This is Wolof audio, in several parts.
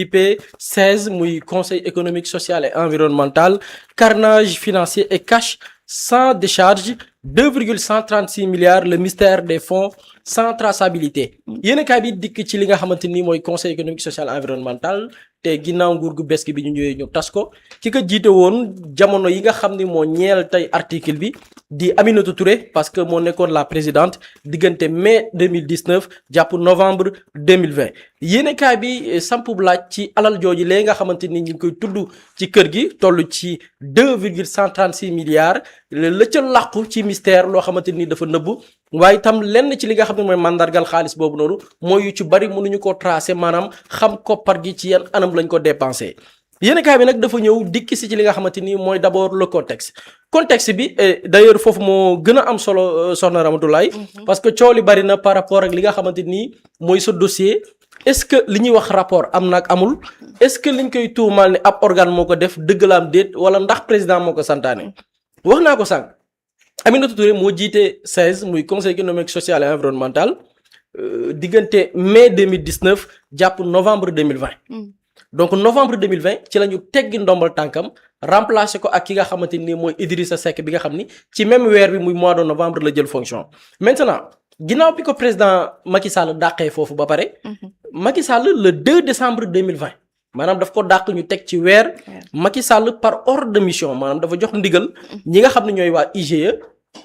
IP 16 muy conseil économique social et environnemental carnage financier et cash sans décharge 2,136 milliards le mystère des fonds sans traçabilité yéen kaay bi dikk ci li nga xamante ni mooy conseil économique social et environnemental te ginnaaw nguur gu bees gi bi ñu ñëwee ñu tas ko ki ko jiite woon jamono yi nga xam ni moo ñeel tey article bi di Aminata Touré parce que moo nekkoon la présidente diggante mai 2019 jàpp novembre 2020 yéen kaay bi sampub laaj ci alal jooju léegi nga xamante ni ñu ngi koy tudd ci kër gi toll ci 2,136 milliards la ca làqu ci mystère loo xamante ni dafa nëbbu waaye itam lenn ci li nga xam ne mooy mandargal xaalis boobu noonu mooy yu ci bari mënuñu ko tracé maanaam xam koppar gi ci yan anam lañ ko dépensé. yéen kaay bi nag dafa ñëw dikki si ci li nga xamante ni mooy d'abord le contexte bi d'ailleurs foofu moo gën a am solo soxna Ramatoulaye parce que coow li bari na par rapport ak li nga xamante ni mooy sa dossier. est-ce que li ñuy wax rapport am na ak amul est-ce que liñ koy tuumaal ne ab organe moo ko def dëgg la am déet wala ndax président moo ko santaane wax naa ko sànq Aminata Touré moo jiite 16 muy conseil économique social et environnemental diggante mai 2019 jàpp novembre 2020. donc novembre 2020 ci la ñu teggi ndombal tànkam remplacé ko ak ki nga xamante ni mooy Idrissa Seck bi nga xam ni ci même weer bi muy mois de novembre la jël fonction maintenant. ginnaaw bi ko président Macky Sall dàqee foofu ba pare. Macky Sall le 2 décembre 2020 maanaam daf ko dàq ñu teg ci weer. Macky Sall par ordre de mission maanaam dafa jox ndigal. ñi nga xam ne ñooy waa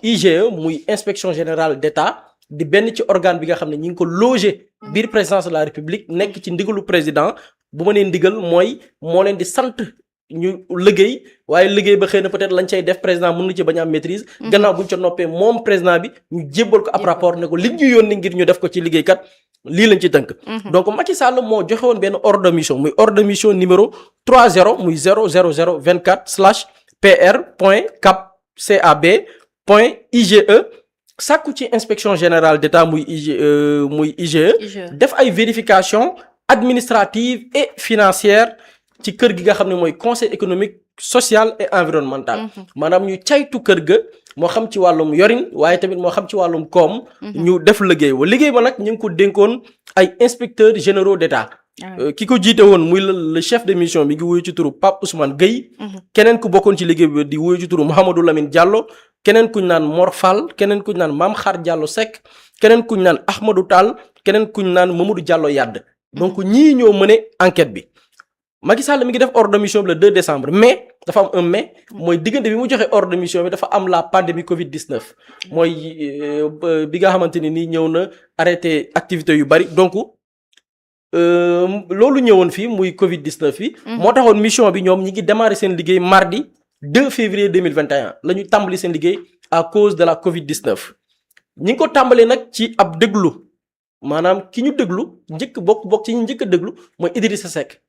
IGE muy inspection générale d'État di benn ci organe bi nga xam ne ñi ngi ko logé. biir présidence de la République nekk ci ndigalu président bu ma nee ndigal mooy moo leen di sant. ñu liggéey waaye liggéey ba xëy na peut-être lañ cay def président mën na ci bañ a am maîtrise. gannaaw bu ñu ca noppee moom président bi ñu jébbal ko ab rapport ne ko li ñu yónni ngir ñu def ko ci liggéeykat lii lañ ci tënk. donc Macky Sall moo joxe woon benn ordre de mission muy ordre de mission numéro 30 muy 00024/pr.cap.cab.IGE sàkku ci inspection générale d'État muy IGE. def ay vérification administrative et financière. ci kër gi nga xam ne mooy conseil économique social et environnemental. maanaam ñu caytu kër ga moo xam ci wàllum yorin waaye tamit moo xam ci wàllum koom. ñu def liggéey ba nag ñu ngi ko dénkoon ay inspecteurs généraux d'État. ki ko jiite woon muy le chef de mission bi ngi wuyu ci turu Pape Ousmane Gueye. keneen ku bokkoon ci liggéey bi di wuyu ci turu Mouhamadou Lamine Diallo keneen kuñ naan Mor Fall keneen kuñ naan Mame Khar Diallo Seck keneen kuñ naan Ahmadou Tall keneen kuñ naan Mamadou Diallo Yadd. donc ñii ñoo mëne enquête bi. Macky Sall mi ngi def ordre de mission bi le 2 décembre mais dafa am un mais mooy diggante bi mu joxe ordre de mission bi dafa am la pandémie Covid 19 mooy bi nga xamante ni nii ñëw na arrêté activités yu bari donc loolu ñëwoon fii muy Covid 19 bi. moo taxoon mission bi ñoom ñi ngi démarrer seen liggéey mardi 2 février 2021 la ñu tàmbali seen liggéey à cause de la Covid 19. ñi ngi ko tàmbalee nag ci ab déglu maanaam ki ñu déglu bokk ci ñu njëkk a déglu mooy Idrissa Seck.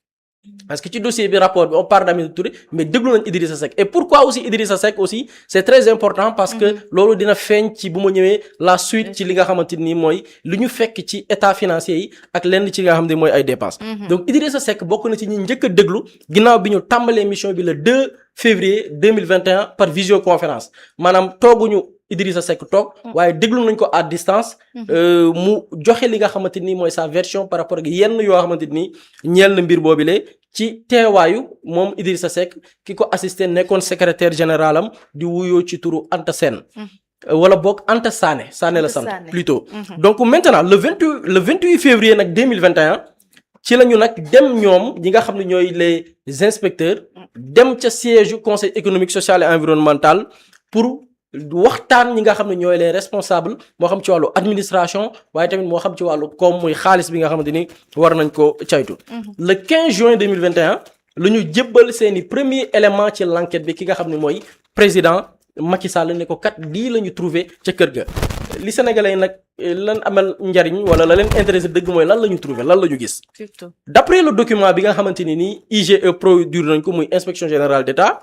parce que ci dossier bi rapport bi on parle d'Aminata Touré mais déglu nañ Idrissa Seck et pourquoi aussi Idrissa Seck aussi c'est très important parce que loolu dina feeñ ci bu ma ñëwee la suite ci li nga xamante ni mooy li ñu fekk ci état financier yi ak lenn ci li nga xam ne mooy ay dépenses. donc Idrissa Seck bokk na ci ñi njëkk a déglu ginnaaw bi ñu tàmbalee mission bi le 2 février 2021 par visioconférence maanaam tooguñu Idrissa Seck toog waaye déglu nañ ko à distance mu joxe li nga xamante ni mooy sa version par rapport ak yenn yoo xamante ni ñeel na mbir boobile ci teewaayu moom Idrissa Seck ki ko assisté nekkoon secrétaire général am di wuyoo ci turu Anta Sène wala boog Anta Sané la sant plutôt donc maintenant le 28 février nag 2021 ci la ñu nag dem ñoom ñi nga xam ne ñooy les inspecteurs dem ca siège du conseil économique social et environnemental pour waxtaan ñi nga xam ne ñooy les responsables moo xam ci wàllu administration waaye tamit moo xam ci wàllu koom muy xaalis bi nga xamante ni war nañ ko caytu. le 15 juin 2021 la ñu jébbal seeni premier élément ci l'enquête bi ki nga xam ne mooy président Macky Sall ne ko kat lii la ñu trouvé ca kër ga. li sénégalais yi nag lan amal njariñ wala la leen intéressé dëgg mooy lan la ñu trouvé lan la ñu gis. d'après le document bi nga xamante ni nii IGE produire nañ ko muy inspection générale d'État.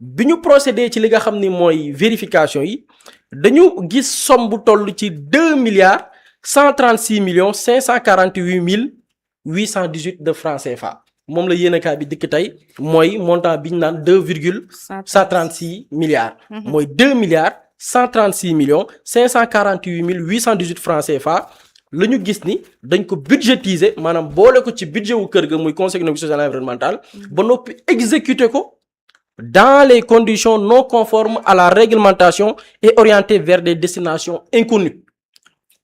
bi ñu procédé ci li nga xam ni mooy vérification yi dañu gis somme bu toll ci 2,136,548,818 de francs CFA moom la yéenekaay bi dikk tey mooy montant bi ñu naan 2,136 milliards. mooy 2,136,548,818 francs CFA la ñu gis ni dañ ko budgétiser maanaam boole ko ci budget wu kër ga muy conseil économique social et environnemental ba noppi exécuter ko dans les conditions non conformes à la réglementation et orientées vers des destinations inconnues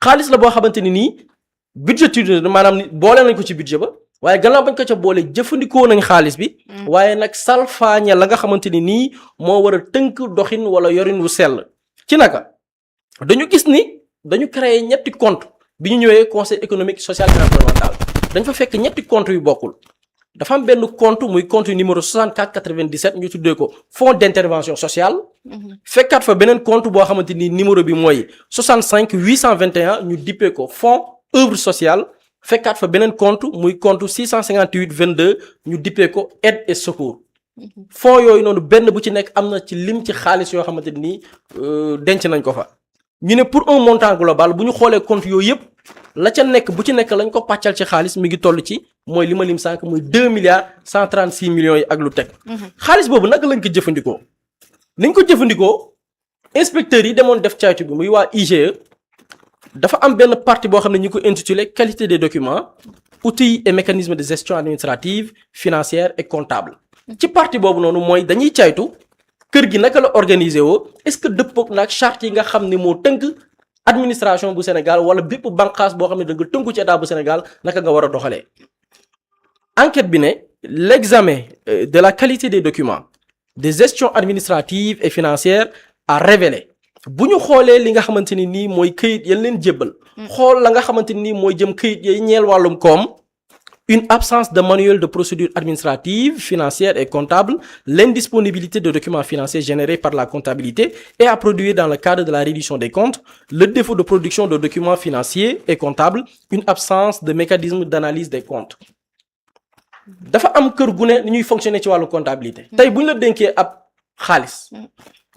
xaalis la boo xamante ni nii budgétiser maanaam boole nañ ko ci budget ba waaye gannaaw bañ ko ca boole jëfandikoo nañ xaalis bi waaye nag salfaañe la nga xamante ni nii moo war a tënk doxin wala yorin wu sell ci naka dañu gis ni dañu créer ñetti compte bi ñu ñëwee conseil économique social et environnemental dañ fa fekk ñetti compte yu bokkul dafa am benn compte muy compte numéro 64 97 ñu tuddee ko fonds d'intervention sociale fekkaat fa beneen compte boo xamante ni numéro bi mooy 65 821 ñu dippee ko fonds œuvre sociale fekkaat fa beneen compte muy compte 658 22 ñu dippee ko aide et secours fonds yooyu noonu benn bu ci nekk am na ci lim ci xaalis yoo xamante ni denc nañ ko fa ñu ne pour un montant global bu ñu xoolee compte yooyu yëpp la ca nekk bu ci nekk lañ ko pàccal ci xaalis mi ngi toll ci mooy li ma lim sànq muy 2 milliards 136 millions yi ak lu teg xaalis boobu naka lañ ko jëfandikoo niñ ko jëfandikoo inspecteurs yi demoon def caytu bi muy waa IGE dafa am benn partie boo xam ne ñu ko intitulé qualité des documents outils et mécanismes de gestion administrative financière et comptable ci partie boobu noonu mooy dañuy caytu kër gi naka la organisé woo est-ce que dëppook nag charte yi nga xam ne moo tënk administration bu Sénégal wala bépp banqaas boo xam ne da nga tënku ci état bu Sénégal naka nga war a doxalee enquête bi ne l'examen de la qualité des documents de gestion administrative et financière a révélé bu ñu xoolee li nga xamante ni nii mooy këyit yañ leen jébbal xool la nga xamante ni nii mooy jëm këyit yay ñeel wàllum koom une absence de manuel de procédure administrative, financière et comptable, l'indisponibilité de documents financiers générés par la comptabilité et à produire dans le cadre de la reddition des comptes, le défaut de production de documents financiers et comptables, une absence de mécanisme d'analyse des comptes. dafa am kër gu ne ni ñuy fonctionner ci wàllu comptabilité. tey bu ñu la dénkee ab xaalis.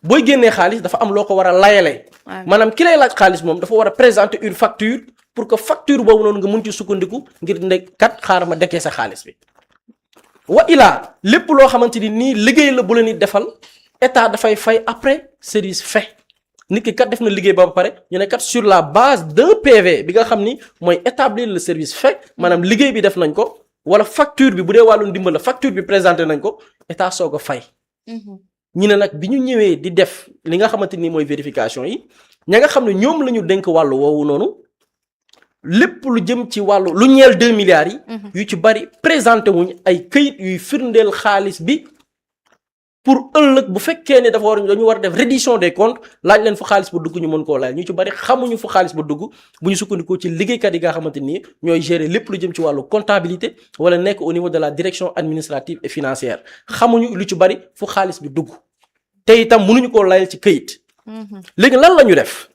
booy génnee xaalis dafa am loo ko war a layalee. maanaam ki lay laaj xaalis moom dafa war a présenter une facture. pour que facture boobu noonu nga mun ci sukkandiku ngir ne kat xaaral ma dekkee sa xaalis bi wa ilaa lépp loo xamante ni nii liggéey la bu la nit defal état dafay fay après service fait nit ki kat def na liggéey ba pare ñu ne kat sur la base d'un PV bi nga xam ni mooy établir le service fait maanaam liggéey bi def nañ ko wala facture bi bu dee wàllu ndimbal la facture bi présenté nañ ko état soog a fay. ñu ne nag bi ñu ñëwee di def li nga xamante ni mooy vérification yi ña nga xam ne ñoom la ñu dénk wàllu woowu noonu. lépp lu jëm ci wàllu lu ñeel 2 milliards yi. yu ci bari présenté wuñ ay këyit yuy firndeel xaalis bi pour ëllëg bu fekkee ne dañu war a def reddition des comptes laaj leen fu xaalis ba dugg ñu mën koo laaj ñu ci bari xamuñu fu xaalis ba dugg bu ñu sukkandikoo ci liggéeykat yi nga xamante ni ñooy gérer lépp lu jëm ci wàllu comptabilité wala nekk au niveau de la direction administrative et financière xamuñu lu ci bari fu xaalis bi dugg te itam mënuñu koo layal ci këyit. léegi lan la ñu def.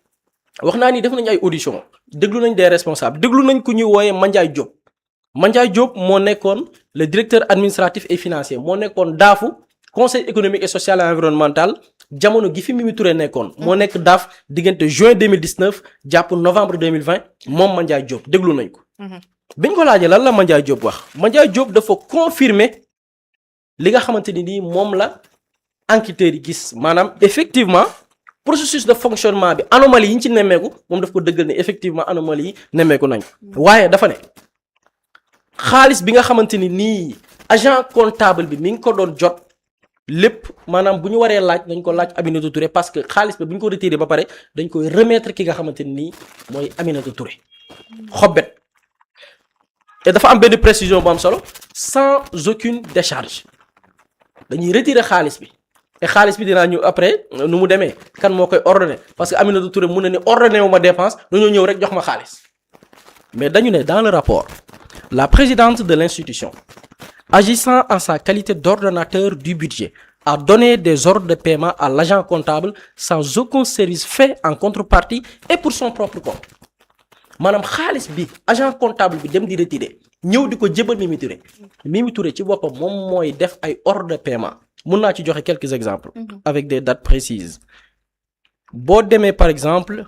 wax naa ni def nañ ay audition déglu nañ des responsables déglu nañ ku ñuy wooyee Mandiaye Diop Mandiaye Diop moo nekkoon le directeur administratif et financier moo nekkoon daafu conseil économique et social et environnemental jamono gi fi Mimi Touré nekkoon moo nekk daaf diggante juin 2019 jàpp novembre 2020 moom Mandiaye Diop déglu nañ ko biñ ko laajee lan la Mandiaye Diop wax Mandiaye Diop dafa confirmer li nga xamante ni nii moom la enquêteurs yi gis maanaam effectivement processus de fonctionnement bi anomalie yi ñu ci nemmeeku moom daf ko dëggal ne effectivement anomalie yi nemmeeku nañ waaye dafa ne xaalis bi nga xamante ni nii agent comptable bi mi ngi ko doon jot lépp maanaam bu ñu waree laaj dañ ko laaj Aminata Touré parce que xaalis bi bu ñu ko retiré ba pare dañ koy remettre ki nga xamante ni nii mooy Aminata Touré xobbet et dafa am benn précision bu am solo sans aucune décharge dañuy retirer xaalis bi. et xaalis bi dinaa ñëw après nu mu demee kan moo koy ordonné parce que Aminata Touré mun na ne ordonné wu ma dépense dañoo ñëw rek jox ma xaalis mais dañu ne dans le rapport la présidente de l'institution agissant en sa qualité d'ordonnateur du budget a donné des ordres de paiement à l'agent comptable sans aucun service fait en contrepartie et pour son propre compte maanaam xaalis bi agent comptable bi dem di retirer ñëw di ko jébal Mimi Touré ci boppam moom mooy def ay ordres de paiement mun naa ci joxe quelques exemples avec des dates précises boo demee par exemple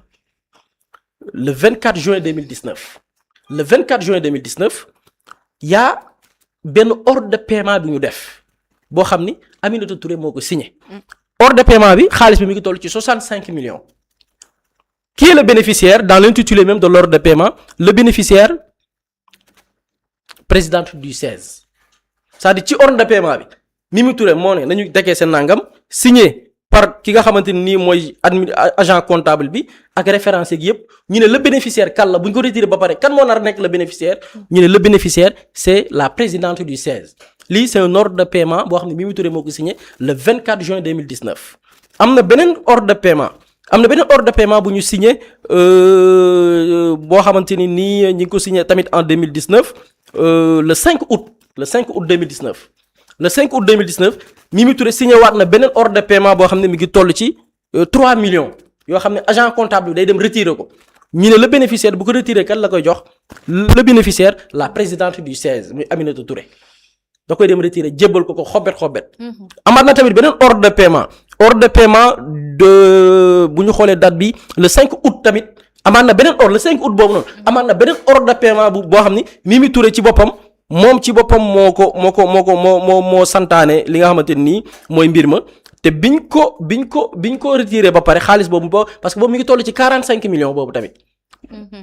le 24 juin 2019 le 24 juin 2019 y'a benn ordre de paiement bi ñu def boo xam ni Aminata Touré moo ko signé ordre de paiement bi xaalis bi mi ngi toll ci 65 millions Qui est le bénéficiaire? Dans l'intitulé même de l'ordre de paiement, le bénéficiaire, présidente du 16. C'est-à-dire ci ordre de paiement bi Mimi Touré moo ne nañu dekee seen nangam signé par ki nga xamante ni nii mooy agent comptable bi ak référencé gi yëpp ñu ne le bénéficiaire kan la bu ñu ko retiré ba pare kan moo nar a nekk le bénéficiaire ñu ne le bénéficiaire c'est la présidente du 16. lii c'est un ordre de paiement boo xam ne Mimi Touré moo ko signé le 24 juin 2019. am na beneen ordre de paiement bu ñu signé boo xamante ni nii ñi ngi ko signé tamit en 2019 le 5 août 2019. le 5 août 2019 Mimi Touré signé waat na beneen ordre de paiement boo xam ne mi ngi toll ci 3 millions yoo xam ne agent comptable bi day dem retirer ko ñu ne le bénéficiaire bu ko retirer kan la koy jox le bénéficiaire la présidente du 16 muy Aminata Touré da koy dem retirer jébbal ko xobet. amaat na tamit beneen ordre de paiement bu ñu xoolee date bi le 5 août tamit amaat na beneen ordre le 5 août boobu noonu amaat na beneen ordre de paiement boo xam ni Mimi Touré ci boppam. moom ci boppam moo santaane li nga xamante nii mooy mbir ma te biñ ko retiré ba pare xaalis boobu parce que boobu mi ngi toll ci 45 millions boobu tamit.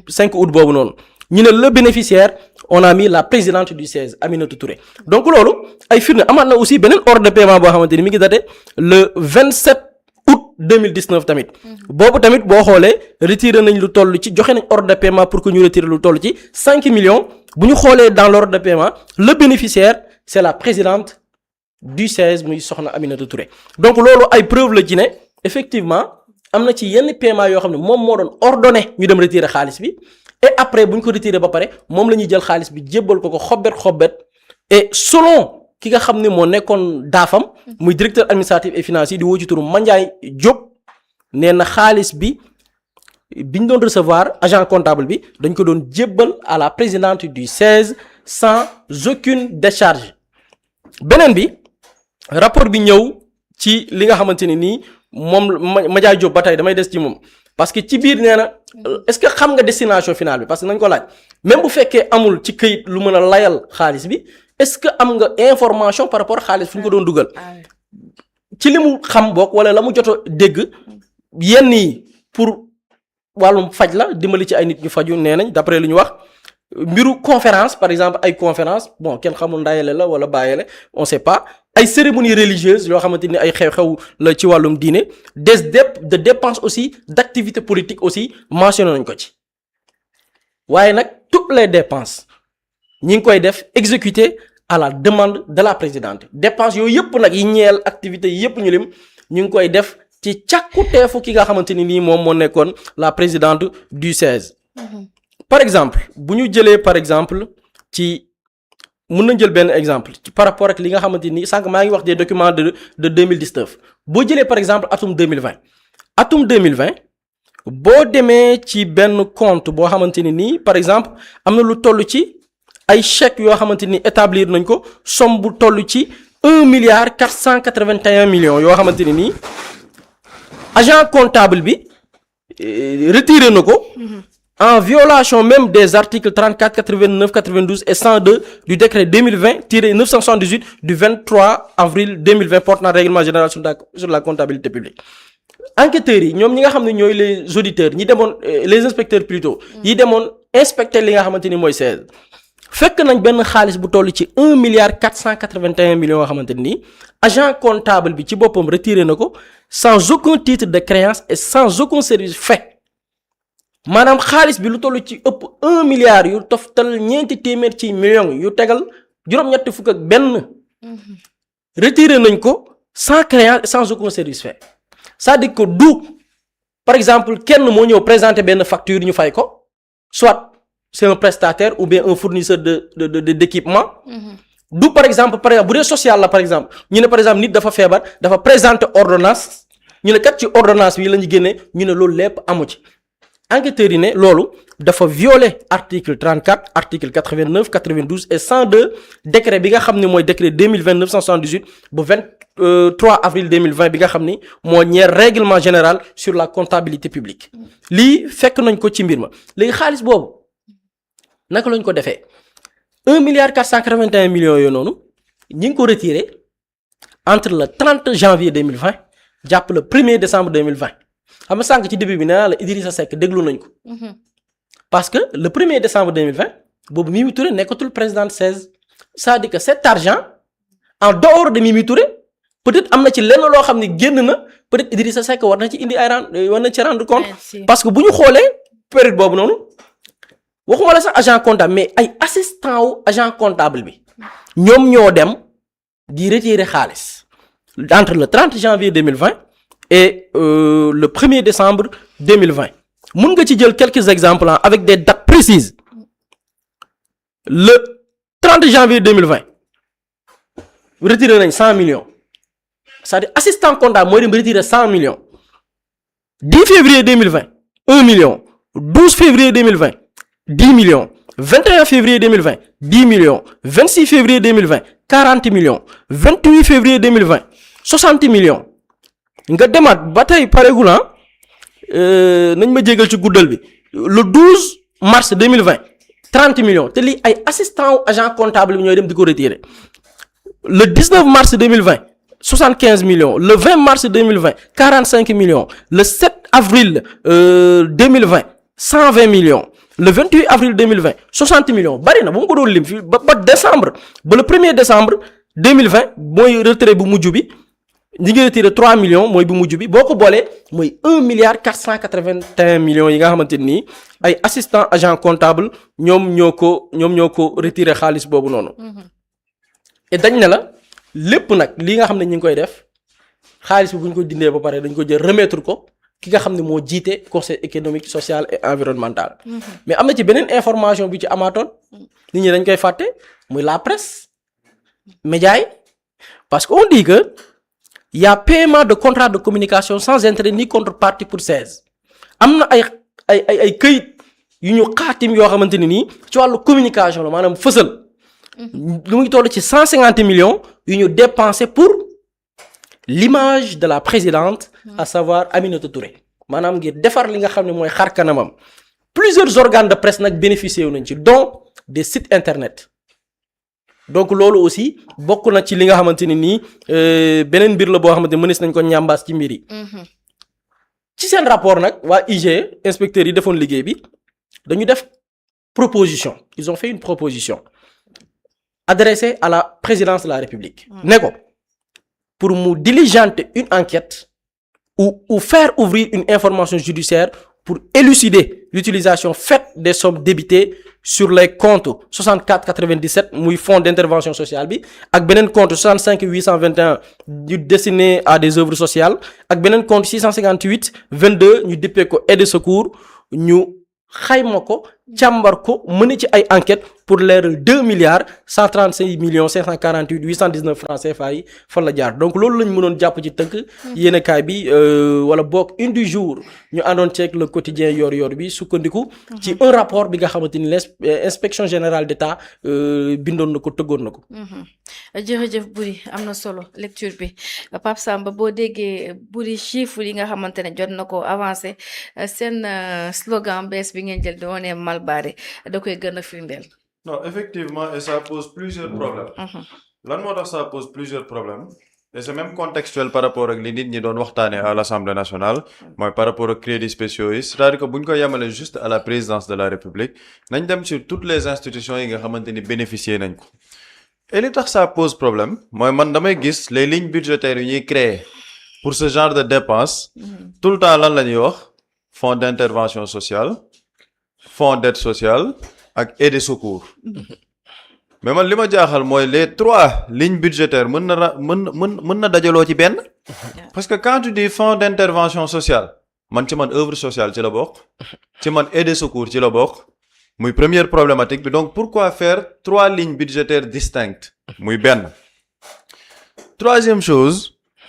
5 août boobu noonu ñu ne le bénéficiaire on a mis la présidente du 16 Aminata Touré donc loolu ay firnde amaat na aussi beneen ordre de paiement boo xamante ni mi ngi daté le 27 août 2019 tamit. boobu tamit boo xoolee retiré nañ lu toll ci joxe nañ ordre de paiement pour que ñu retirer lu toll ci 5 millions. bu ñu xoolee dans l'ordre de paiement le bénéficiaire c'est la présidente du 16 muy soxna Aminata Touré donc loolu ay preuve la ci ne effectivement am na ci yenn paiement yoo xam ne moom moo doon ordonné ñu dem retirer xaalis bi et après bu ñu ko retirer ba pare moom la ñuy jël xaalis bi jébbal ko xobet et selon ki nga xam ne moo nekkoon daafam muy directeur administratif et financier di woo ci turu Mandiaye Diop nee na xaalis bi ñu doon recevoir agent comptable bi dañ ko doon jébbal à la présidente du 16 sans aucune décharge. beneen bi rapport bi ñëw ci li nga xamante ne nii moom Mandiaye Diop ba tey damay des ci moom parce que ci biir nee na est-ce que xam nga destination finale bi parce que nañ ko laaj même bu fekkee amul ci këyit lu mën a layal xaalis bi est-ce que am nga information par rapport xaalis fu ñu ko doon dugal ci li mu xam bokk wala la mu jot a dégg yenn yi pour. wàllum faj la dimbali ci ay nit ñu faju nee nañ d'après lu ñu wax mbiru conférence par exemple ay conférence bon kenn xamul ndayele la wala bàyyele on sait pas ay cérémonies religieuses yoo xamante ni ay xew-xew la ci wàllum diine de dépenses aussi d'activités politiques aussi mentionné nañ ko ci waaye nag toutes les dépenses ñi ngi koy def exécuter à la demande de la présidente dépenses yooyu yëpp nag yi ñeel activités yi yëpp ñu lim ñu ngi koy def ci càkkuteefu ki nga xamante ni nii moom moo nekkoon la présidente du 16. par exemple bu ñu jëlee par exemple ci mën nañ jël benn exemple par rapport ak li nga xamante ni sànq maa ngi wax des documents de 2019 boo jëlee par exemple atum 2020 boo demee ci benn compte boo xamante ni nii par exemple am na lu toll ci ay chèques yoo xamante ni établir nañ ko somme bu toll ci 1,481 millions yoo xamante ni nii agent comptable bi retiré na ko en violation même des articles 34, 89, 92 et 102 du décret 2020-978 du 23 avril 2020 portant règlement général sur la comptabilité publique. Enquêteurs yi ñoom ñi nga xam ne ñooy les auditeurs ñi demoon les inspecteurs plutôt yi demoon inspecter li nga xamante ni mooy 16 fekk nañ benn xaalis bu toll ci 1,481 millions yoo xamante ni agent comptable bi ci boppam retiré na ko sans aucun titre de créance et sans aucun service fait maanaam xaalis bi lu toll ci ëpp 1 milliard yu toftal ñeenti téeméer ci millions yu tegal juróom-ñetti fukk ak benn retiré nañ ko sans créance et sans aucun service fait c'est-à-dire que du par exemple kenn moo ñëw présenter benn facture ñu fay ko soit c'est un prestataire ou bien un fournisseur d'équipement. du par exemple bu dee social la par exemple ñu ne par exemple nit dafa feebar dafa présenter ordonnance ñu ne kat ci ordonnance bi la ñu génnee ñu ne loolu lépp amu ci enquêteurs yi ne loolu dafa violer article 34 article 89 92 et 102 décret bi nga xam ne mooy décret 2020-978 bu 23 avril 2020 bi nga xam ni moo ñeer règlement général sur la comptabilité publique lii fekk nañ ko ci mbir ma léegi xaalis boobu naka lañ ko defee 1,481 millions yooyu noonu ñi ngi ko retiré entre le 30 janvier 2020 jàpp le 1er décembre 2020 xam nga sànq ci début bi nee naa la Idrissa Seck déglu nañ ko. parce que le 1er décembre 2020 boobu Mimi Touré nekkatul présidente 16 c'est-à-dire que cet argent en dehors de Mimi Touré peut-être am na ci lenn loo xam ne génn na peut-être Idrissa Seck war na ci indi ay war na ci rendre compte. parce que bu ñu xoolee période boobu noonu waxuma la sax agent comptable mais ay assistant wu agent comptable bi ñoom ñoo dem di retirer xaalis entre le 30 janvier 2020 et le 1er décembre 2020 mun nga ci jël quelques exemples avec des dates précises le 30 janvier 2020 retiré nañ 100 millions c'est-à-dire assistant comptable mooy dem retirer 100 millions 10 février 2020 1 million 12 février 2020 10 millions 21 février 2020 10 millions 26 février 2020 40 millions 28 février 2020 60 millions nga demaat ba tey pareegul nañ ma jégal ci guddal bi le 12 mars 2020 30 millions te lii ay assistant agent comptable bi ñooy dem di ko retirer le 19 mars 2020 75 millions le 20 mars 2020 45 millions le 7 avril 2020 120 millions le 28 avril 2020 60 millions bari na bu ma ko doon lim fii ba décembre ba le 1er décembre 2020 mooy retrait bu mujj bi ñi ngi retiré 3 millions mooy bu mujj bi boo ko boolee mooy 1 milliard 481 millions yi nga xamante nii ay assistant agent comptable ñoom ñoo ko retiré xaalis boobu noonu. et dañ ne la lépp nag li nga xam ne ñi ngi koy def xaalis bi bu ñu ko dindee ba pare dañ ko jël remettre ko ki nga xam ne moo jiite conseil économique social et environnemental. mais am na ci beneen information bi ci amaatoon nit ñi dañ koy fàtte muy la presse média yi parce que on dit que il y a paiement de contrat de communication sans intérêt ni contrepartie pour 16 am na ay këyit yu ñu xaatim yoo xamante ne nii ci wàllu communication la maanaam fësal lu muy toll ci 150 millions yu ñu dépensé pour l'image de la présidente à savoir Aminata Touré maanaam ngir defar li nga xam ne mooy xar kanamam plusieurs organes de presse nag bénéficié wu nañ ci dont des sites internet donc loolu aussi bokk na ci li nga xamante ne nii beneen mbir la boo xamante ne mënees nañ ko ñambaas ci mbir yi. ci seen rapport nag waa IGE inspecteurs yi defoon liggéey bi dañu def proposition ils ont fait une proposition adressée à la présidence de la République. ne ko pour mu diligenter une enquête ou faire ouvrir une information judiciaire pour élucider l'utilisation faite des sommes débitées sur les comptes 64 97 muy fonds d'intervention sociale bi ak beneen compte 65 821 ñu destiné à des œuvres sociales ak beneen compte 658 22 ñu dippee ko aide de secours ñu xayma ko càmbar ko mën ci ay enquêtes pour leeral 2 milliards 135 millions 548 819 francs CFA yi fan la jaar donc loolu lañ mënoon jàpp ci tënk yéenekaay bi wala boog une du jour ñu àndoon ceeg le quotidien yor bi sukkandiku ci un rapport bi nga xamante ni l'inspection générale d'État bindoon na ko tëggoon na ko. jërëjëf Boury am na solo lecture bi Pape Samba boo déggee Boury chiffre yi nga xamante ne jot na ko avancé seen slogan bees bi ngeen jël di wane Malbaré da koy gën a firndeel. Non, effectivement, et ça pose plusieurs problèmes. Lan moo tax ça pose plusieurs problèmes et c'est même contextuel par rapport ak li nit ñi doon waxtaanee à l'Assemblée nationale mooy par rapport ak crédits spéciaux yi c'est-à-dire que bu ñu ko yemale juste à la présidence de la République nañ dem sur toutes les institutions yi nga xamante ni bénéficier nañ ko et li tax ça pose problème mooy man damay gis les lignes budgétaires yu ñuy créer pour ce genre de dépenses tout le temps lan la ñuy wax fonds d'intervention sociale fonds d'aide sociale ak aide de secours mais man li ma jaaxal mooy les 3 lignes budgétaires mën na dajaloo ci benn parce que quand tu dis fonds d'intervention sociale ci man œuvre sociale ci la bokk ci man aide de secours ci la bokk muy première problématique bi donc pourquoi faire 3 lignes budgétaires distinctes muy benn troisième chose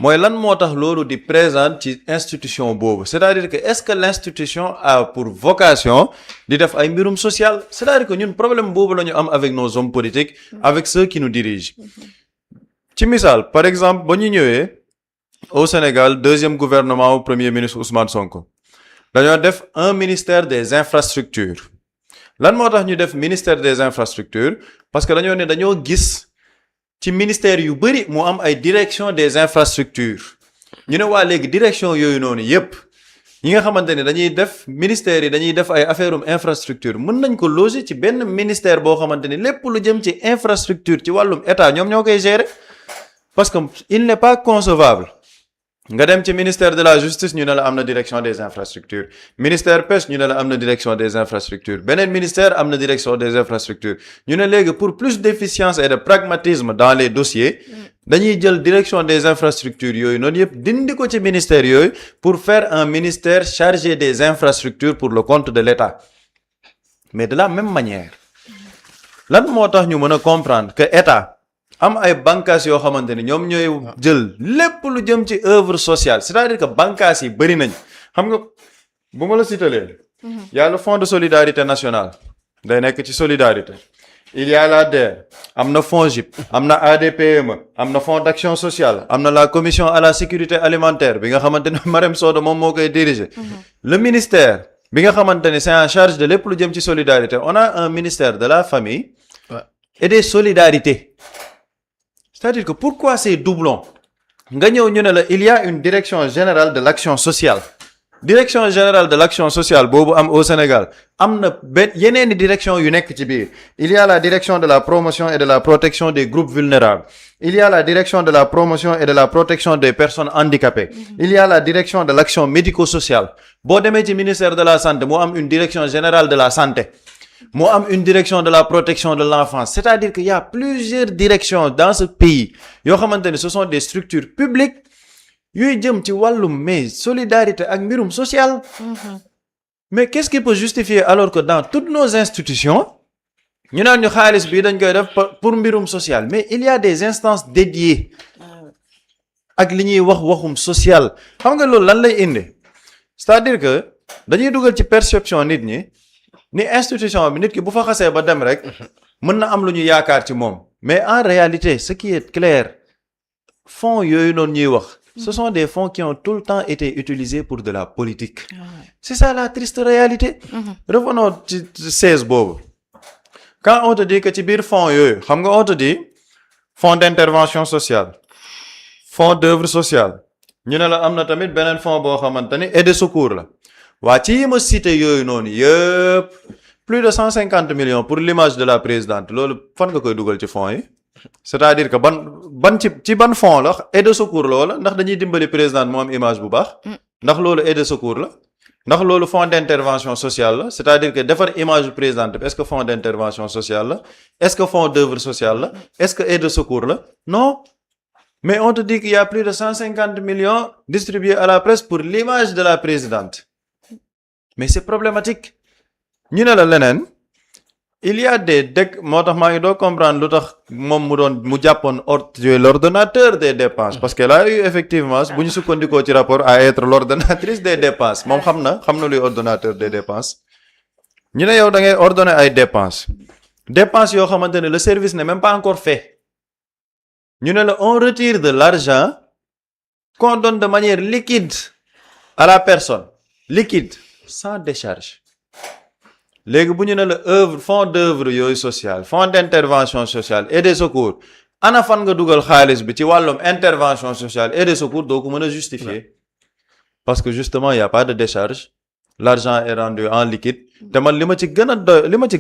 mooy lan moo tax loolu di présent ci institution boobu c'est-à-dire que est-ce que l'institution a pour vocation di def ay mbirum social c'est-à-dire que ñun problème boobu la ñu am avec nos hommes politiques avec ceux qui nous dirigent ci misaal par exemple ba ñu ñëwee au Sénégal deuxième gouvernement au premier ministre Ousmane Sonko dañoo def un ministère des infrastructures lan moo tax ñu def ministère des infrastructures parce que dañoo gis ci ministère yu bari mu am ay direction des infrastructures ñu ne waa léegi direction yooyu noonu yépp yi nga xamante ne dañuy def ministères yi dañuy def ay affaire infrastructure mën nañ ko loger ci benn ministère boo xamante ni lépp lu jëm ci infrastructure ci wàllum état ñoom ñoo koy gérer parce que il n'est pas concevable nga dem ci ministère de la justice ñu ne la am na direction des infrastructures ministère pêche ñu ne la am na direction des infrastructures beneen ministère am na direction des infrastructures ñu ne léegi pour plus d'efficience et de pragmatisme dans les dossiers dañuy jël direction des infrastructures yooyu noonu yëpp dindi ko ci ministère yooyu pour faire un ministère chargé des infrastructures pour le compte de l'État mais de la même manière lan moo tax ñu mën a comprendre que État am ay bànqaas yoo xamante ni ñoom ñooy jël lépp lu jëm ci œuvre sociale c'est-à-dire que bànqaas yi bëri nañ xam nga bu ma la citalee y a le fonds de solidarité nationale day nekk ci solidarité il y a la DER am na FONGIP am na ADPME am na fonds d'action sociale am na la commission à la sécurité alimentaire bi nga xamante ne Marème Soda moom moo koy diriger le ministère bi nga xamante ne c'est en charge de lépp lu jëm ci solidarité on a un ministère de la famille et des solidarités c'est-à-dire que pourquoi ces doublons nga ñëw ñu ne la il y a une direction générale de l'action sociale direction générale de l'action sociale boobu am au Sénégal am na benn yeneeni direction yu nekk ci biir il y a la direction de la promotion et de la protection des groupes vulnérables il y a la direction de la promotion et de la protection des personnes handicapées il y a la direction de l'action médico-sociale boo demee ci ministère de la santé moo am une direction générale de la santé moo am une direction de la protection de l'enfance c'est-à-dire qu'il y a plusieurs directions dans ce pays yoo xamante ne ce sont des structures publiques yuy jëm ci wàllum mais solidarité ak mbirum social mais qu'est-ce qui peut justifier alors que dans toutes nos institutions ñu naan ñu xaalis bi dañ koy def pour mbirum social mais il y a des instances dédiées ak li ñuy waxum social xam nga loolu lan lay indi c'est-à-dire que dañuy dugal ci perception nit ñi ni institution bi nit ki bu fa xasee ba dem rek mën na am lu ñu yaakaar ci moom mais en réalité ce qui est clair fonds yooyu noonu ñuy wax ce sont des fonds qui ont tout le temps été utilisés pour de la politique c'est ça la triste réalité revenons ci 16 boobu quand on te dit que ci biir fonds yooyu xam nga on te dit fonds d'intervention sociale fonds d'œuvre sociale ñu ne la am na tamit beneen fonds boo xamante ni aide de secours la waa ci yi ma cité yooyu noonu yëpp plus de 150 millions pour l'image de la présidente loolu fan nga koy dugal ci fonds yi c'est-à-dire que ban ci ban fonds la aide de secours la wala ndax dañuy dimbali présidente mu am image bu baax ndax loolu aide de secours la ndax loolu fonds d'intervention sociale la c'est-à-dire que defar image bu présidente bi est-ce que fonds d'intervention sociale la est-ce que fonds d'œuvre sociale la est-ce que aide de secours la non mais on te dit qu'il y a plus de 150 millions distribués à la presse pour l'image de la présidente mais c'est problématique ñu ne la leneen il y a des dëkk moo tax maa ngi doo comprendre lu tax moom mu jàppoon l'ordonnateur des dépenses parce qu'elle a eu effectivement bu ñu sukkandikoo ci rapport à être l'ordonnatrice des dépenses moom xam na luy ordonnateur des dépenses ñu ne yow da ngay ordonner ay dépenses yoo xamante ne le service n'est même pas encore fait ñu ne la on retire de l'argent qu'on donne de manière liquide à la personne liquide sans décharge léegi bu ñu ne la fonds d'œuvre yooyu social fonds d'intervention sociale et de secours ana fan nga dugal xaalis bi ci wàllum intervention sociale et de secours doo ko mën a justifier parce que justement il y a pas de décharge l'argent est rendu en liquide te man li ma ci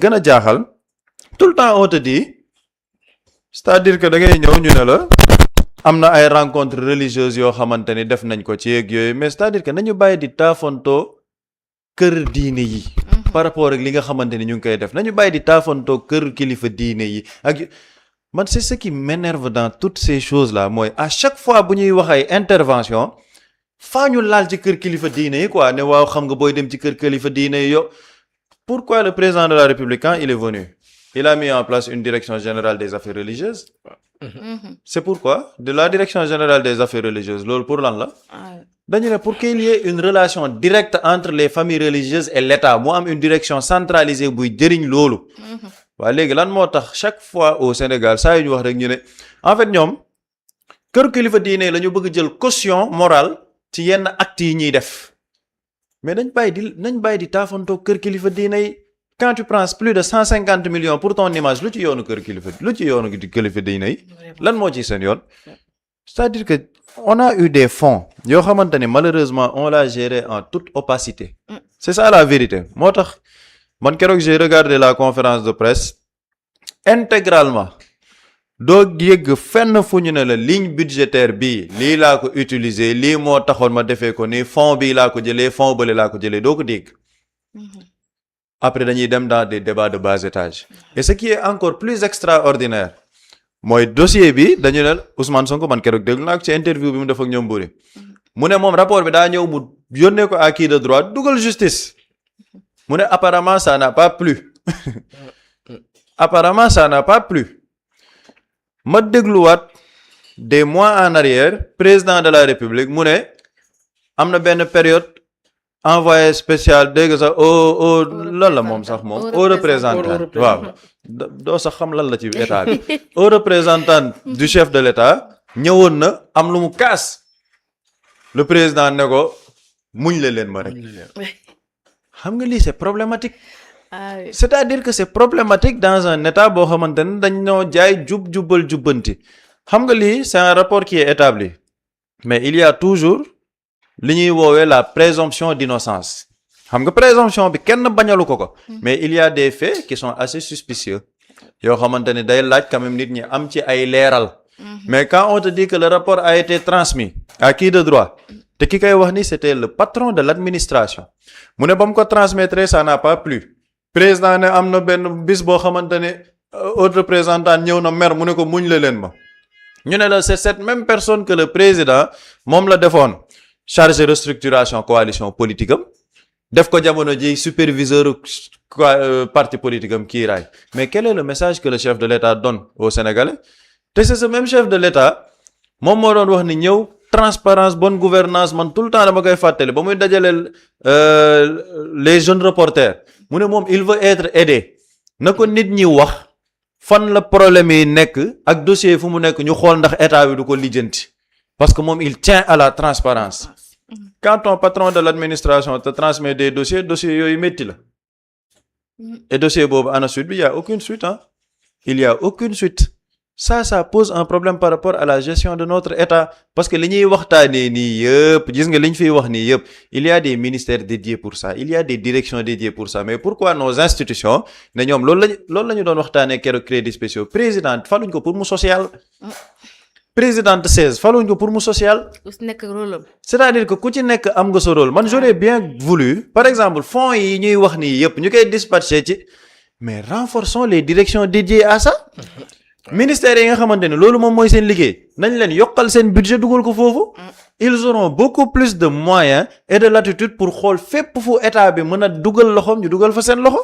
gën a jaaxal tout le temps on te dit c'est-à-dire que da ngay ñëw ñu ne la am na ay rencontres religieuses yoo xamante ni def nañ ko ci yeeg yooyu mais c'est-à-dire que nañu bàyyi di taafontoo kër diine yi par rapport ak li nga xamante ni ñu ngi koy def nañu bàyyi di taafantoo kër kilifa diine yi ak man c'est ce qui m'énerve dans toutes ces choses là mooy à chaque fois bu ñuy wax ay intervention faa ñu laal ci kër kilifa diine yi quoi ne waaw xam nga booy dem ci kër kilifa diine yi yow pourquoi le président de la République quand il est venu il a mis en place une direction générale des affaires religieuses c'est pourquoi de la direction générale des affaires religieuses loolu pour lan la dañu ne pour qu'il y ait une relation directe entre les familles religieuses et l'État mu am une direction centralisée buy jëriñ loolu waaye léegi lan moo tax chaque fois au Sénégal saa yu ñu wax rek ñu ne en fait ñoom kër kilifa diine la ñu bëgg jël caution morale ci yenn actes yi ñuy def mais nañ bàyyi di taafantoo kër kilifa diine yi quand tu prends plus de 150 millions pour ton image lu ci yoonu kër kilifa diine yi lan moo ci seen yoon c'est-à-dire que on a eu des fonds yoo xamante ni malheureusement on l'a géré en toute opacité c'est ça la vérité moo tax man keroog j'ai regardé la conférence de presse intégralement doo yëgg fenn fu ñu ne la ligne budgétaire bii lii laa ko utiliser lii moo taxoon ma defee ko nii fond bii laa ko jëlee fond bële laa ko jëlee doo ko dégg après dañuy dem dans des débats de bas étage et ce qui est encore plus extraordinaire mooy dossier bi dañu ne Ousmane Sonko man keroog déglu naa ko ci interview bi mu def ak ñoom Buri mu ne moom rapport bi daa ñëw mu yónnee ko à qui de droit dugal justice mu ne apparemment ça n'a pas plu apparemment ça n'a pas plu ma dégluwaat des mois en arrière président de la République mu ne am na benn période envoyé spécial dégg sax au lan la moom sax moom au représentant waaw doo sax xam lan la ci état bi au représentant du chef de l'état ñëwoon na am lu mu kaas le président ne ko muñ la leen ma rek xam nga lii c'est problématique c'est-à-dire que c'est problématique dans un état boo xamante ne dañ ñoo jaay jubal jubbanti xam nga lii c'est un rapport qui est établi mais il y a toujours li ñuy woowee la présomption d'innocence xam nga présomption bi kenn bañalu ko mais il y a des faits qui sont assez suspicieux yoo xamante ne day laaj quand même nit ñi am ci ay leeral mais quand on te dit que le rapport a été transmis à qui de droit te ki koy wax ni c'était le patron de l'administration mu ne ba mu ko transmettre ça n'a pas plu président ne am na benn bis boo xamante ne autre représentant ñëw na mer mu ne ko muñ la leen ma ñu ne la c'est cette même personne que le président moom la defoon chargé de restructuration coalition politique am def ko jamono ji superviseur parti politique am kii raay mais quel est le message que le chef de l'État donne aux Sénégalais te c'est ce même chef de l'État moom moo doon wax ni ñëw transparence bonne gouvernance man tout le temps dama koy fàttali ba muy dajaleel les jeunes reporters mu ne moom il veut être aidé na ko nit ñi wax fan la problème yi nekk ak dossier fu mu nekk ñu xool ndax état bi du ko lijjanti parce que moom il tient à la transparence quand ton patron de l'administration te transmet des dossiers yooyu métti la et dossier boobu ana suite bi il y a aucune suite il y a aucune suite ça pose un problème par rapport à la gestion de notre état parce que li ñuy waxtaanee nii yëpp gis nga li ñu fiy wax nii yëpp il y a des ministères dédiés pour ça il y a des directions dédiées pour ça mais pourquoi nos institutions ne ñoom loolu la ñu doon waxtaanee keroog crédits spéciaux président faluñ ko pour mu social présidente 16 faluñ ko pour mu social c'est-à-dire que ku ci nekk am nga sa rôle man j'aurais bien voulu par exemple fonds yi ñuy wax nii yëpp ñu koy dispatcher ci mais renforçons les directions dédiées à ça ministère yi nga xamante ne loolu moom mooy seen liggéey nañ leen yokkal seen budget dugal ko foofu ils auront beaucoup plus de moyens et de latitude pour xool fépp fu état bi mën a dugal loxoom ñu dugal fa seen loxo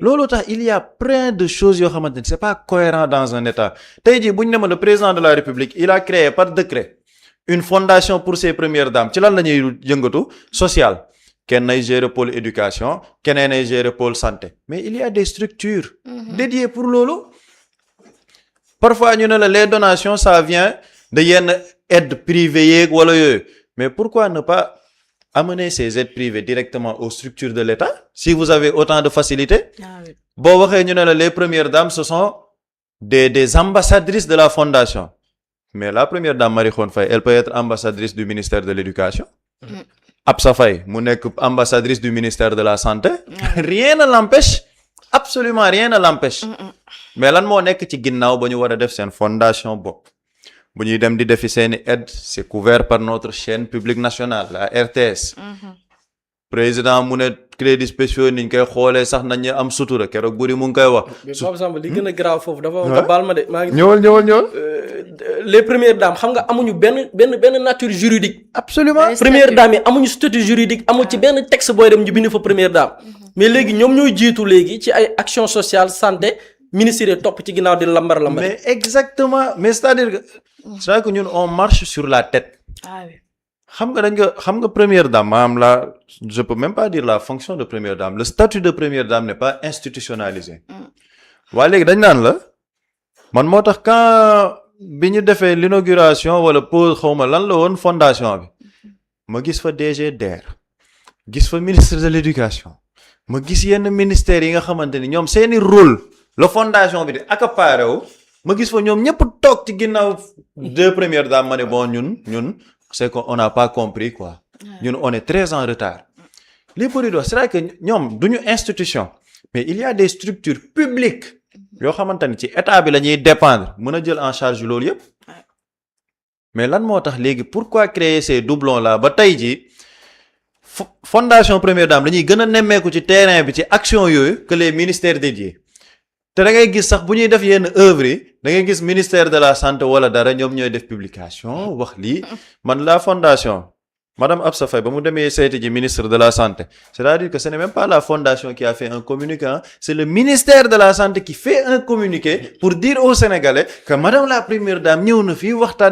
loolu tax il y a plein de choses yoo xamante ne c'est pas cohérent dans un état tey jii bu ñu ne le président de la République il a créé par décret une fondation pour ses premières dames ci lan la ñuy yëngatu social kenn ay gérer pôle éducation keneen ay gérer pôle santé mais il y a des structures dédiées pour loolu parfois ñu ne la les donations ça vient de yenn aides privées yeeg wala yooyu mais pourquoi ne pas amener ces aides privées directement aux structures de l'État si vous avez autant de facilité boo waxee ñu ne la les premières dames ce sont des ambassadrices de la fondation mais la première dame Marie Khone Faye elle peut être ambassadrice du ministère de l'éducation Absa Faye mu nekk ambassadrice du ministère de la santé rien ne l'empêche absolument rien ne l'empêche mais lan moo nekk ci ginnaaw ba ñu war a def seen fondation bopp bu ñuy dem di defi seeni aide c'est couvert par notre chaîne publique nationale la RTS président mu ne crédits spéciaux niñ koy xoolee sax nañu am sutura keroog buri mu ngi koy wax par exemple li gën a grave foofu dafa nga baal ma de maa ngi ñëwal les premières dames xam nga amuñu benn nature juridique absolument première dame yi amuñu statut juridique amul ci benn texte booy dem ñu bind fa première dame mais léegi ñoom ñooy jiitu léegi ci ay action sociale santé ministère yi topp ci ginnaaw di lambar mais exactement mais c'est-à-dire que ñun on marche sur la tête xam nga première dame maanaam la je peux même pas dire la fonction de première dame le statut de première dame n'est pas institutionnalisé waaye léegi dañ naan la man moo tax quand bi ñu defee l'inauguration wala pose xawma lan la woon fondation bi ma gis fa DG DER gis fa ministre de l'éducation ma gis yenn ministères yi nga xamante ni ñoom seeni rôle la fondation bi di accaparé wu ma gis fa ñoom ñëpp toog ci ginnaaw deux premières dames ma ne bon ñun c'est qu'on n'a pas compris quoi. Ñun on est très en retard. li bëri do c'est vrai que ñoom duñu institution mais il y a des structures publiques yoo xamante ni ci état bi la ñuy dépendre mën a jël en charge loolu yëpp mais lan moo tax léegi pourquoi créer ces doublons là ba tey jii fondation Première Dame dañuy gën a nemmeeku ci terrain bi ci action yooyu que les ministères dédiés te da ngay gis sax bu ñuy def yenn œuvre yi da ngay gis ministère de la santé wala dara ñoom ñooy def publication wax lii man la fondation Madame Absa Faye ba mu demee seeti ji ministre de la santé c'est-à-dire que ce n'est même pas la fondation qui a fait un communiqué c'est le ministère de la santé qui fait un communiqué pour dire aux Sénégalais que Madame la Première Dame ñëw na fii waxtaan